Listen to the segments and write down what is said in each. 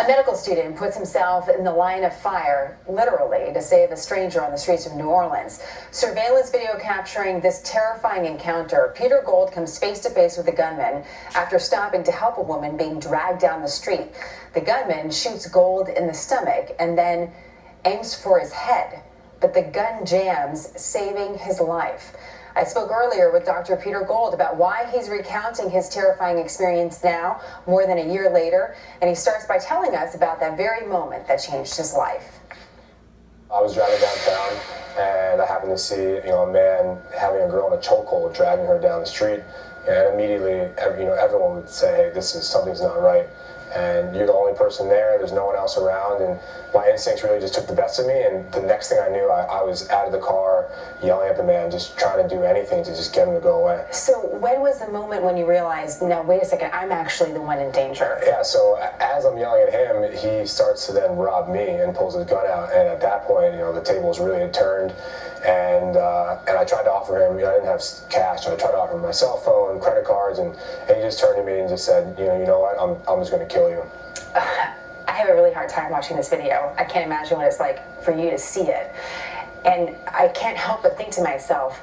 A medical student puts himself in the line of fire, literally, to save a stranger on the streets of New Orleans. Surveillance video capturing this terrifying encounter. Peter Gold comes face to face with a gunman after stopping to help a woman being dragged down the street. The gunman shoots Gold in the stomach and then aims for his head, but the gun jams, saving his life. I spoke earlier with Dr. Peter Gold about why he's recounting his terrifying experience now, more than a year later, and he starts by telling us about that very moment that changed his life. I was driving downtown, and I happened to see, a man having a girl in a chokehold, dragging her down the street, and immediately, everyone would say, "Hey, something's not right." And you're the only person there, there's no one else around, and my instincts really just took the best of me, and the next thing I knew, I was out of the car, yelling at the man, just trying to do anything to just get him to go away. So when was the moment when you realized, no, wait a second, I'm actually the one in danger? Yeah, so as I'm yelling at him, he starts to then rob me and pulls his gun out, and at that point, the tables really had turned, and I tried to offer him, I didn't have cash, so I tried to offer him my cell phone, credit cards, and he just turned to me and just said, you know what, I'm just going to kill you. I have a really hard time watching this video. I can't imagine what it's like for you to see it. And I can't help but think to myself,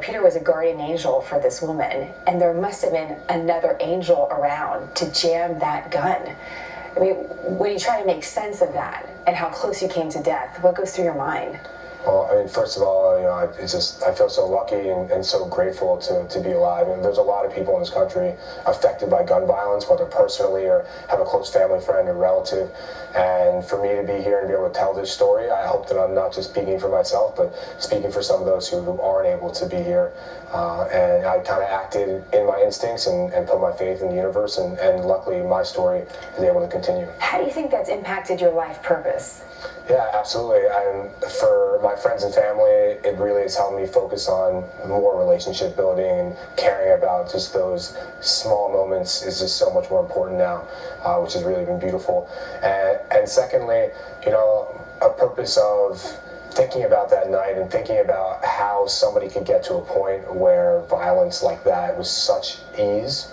Peter was a guardian angel for this woman, and there must have been another angel around to jam that gun. I mean, when you try to make sense of that and how close you came to death, what goes through your mind? Well, first of all, I feel so lucky and so grateful to be alive. And there's a lot of people in this country affected by gun violence, whether personally or have a close family friend or relative. And for me to be here and be able to tell this story, I hope that I'm not just speaking for myself, but speaking for some of those who aren't able to be here. And I kind of acted in my instincts and put my faith in the universe, and luckily my story is able to continue. How do you think that's impacted your life purpose? Yeah, absolutely. For my friends and family, it really has helped me focus on more relationship building, and caring about just those small moments is just so much more important now, which has really been beautiful. And secondly, a purpose of thinking about that night and thinking about how somebody could get to a point where violence like that was such ease.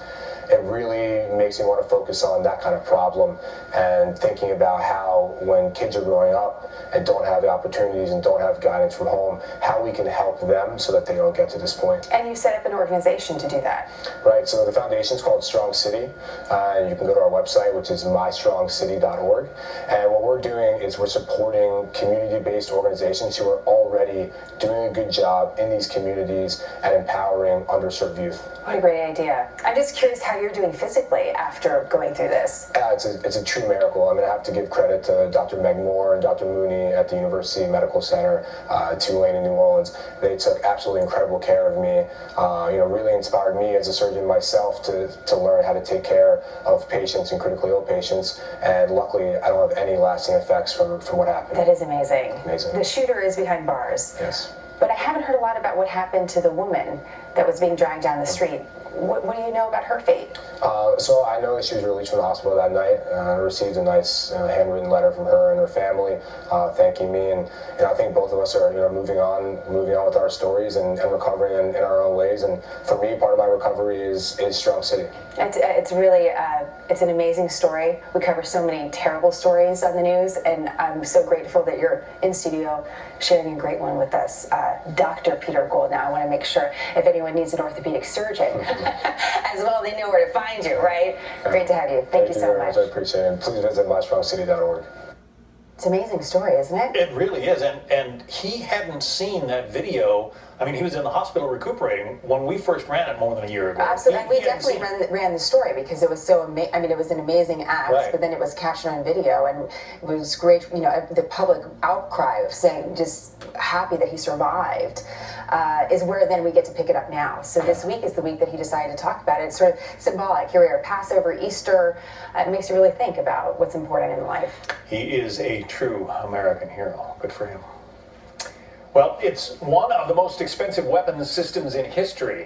It really makes me want to focus on that kind of problem, and thinking about how when kids are growing up and don't have the opportunities and don't have guidance from home, how we can help them so that they don't get to this point. And you set up an organization to do that. Right, so the foundation is called Strong City, and you can go to our website, which is mystrongcity.org. And what we're doing is we're supporting community-based organizations who are already doing a good job in these communities and empowering underserved youth. What a great idea. I'm just curious how you're doing physically after going through this. It's a true miracle. I have to give credit to Dr. Meg Moore and Dr. Mooney at the University Medical Center, Tulane in New Orleans. They took absolutely incredible care of me, really inspired me as a surgeon myself to learn how to take care of patients and critically ill patients, and luckily I don't have any lasting effects from what happened. That is amazing. Amazing. The shooter is behind bars. Yes. But I haven't heard a lot about what happened to the woman that was being dragged down the street. What do you know about her fate? So I know that she was released from the hospital that night. I received a nice handwritten letter from her and her family thanking me, and I think both of us are moving on with our stories and recovering in our own ways. And for me, part of my recovery is Strong City. It's really it's an amazing story. We cover so many terrible stories on the news, and I'm so grateful that you're in studio sharing a great one with us. Dr. Peter Gold. Now I want to make sure if anyone needs an orthopedic surgeon as well, they know where to find you, right? Great to have you. Thank you so much. I appreciate it. Please visit mystrongcity.org. It's an amazing story, isn't it? It really is, and he hadn't seen that video. He was in the hospital recuperating when we first ran it more than a year ago. Absolutely, and we definitely ran the story because it was so amazing. It was an amazing act, right. But then it was captured on video, and it was great. The public outcry of saying just happy that he survived is where then we get to pick it up now. So this week is the week that he decided to talk about it. It's sort of symbolic. Here we are, Passover, Easter. It makes you really think about what's important in life. He is a true American hero. Good for him. Well, it's one of the most expensive weapons systems in history.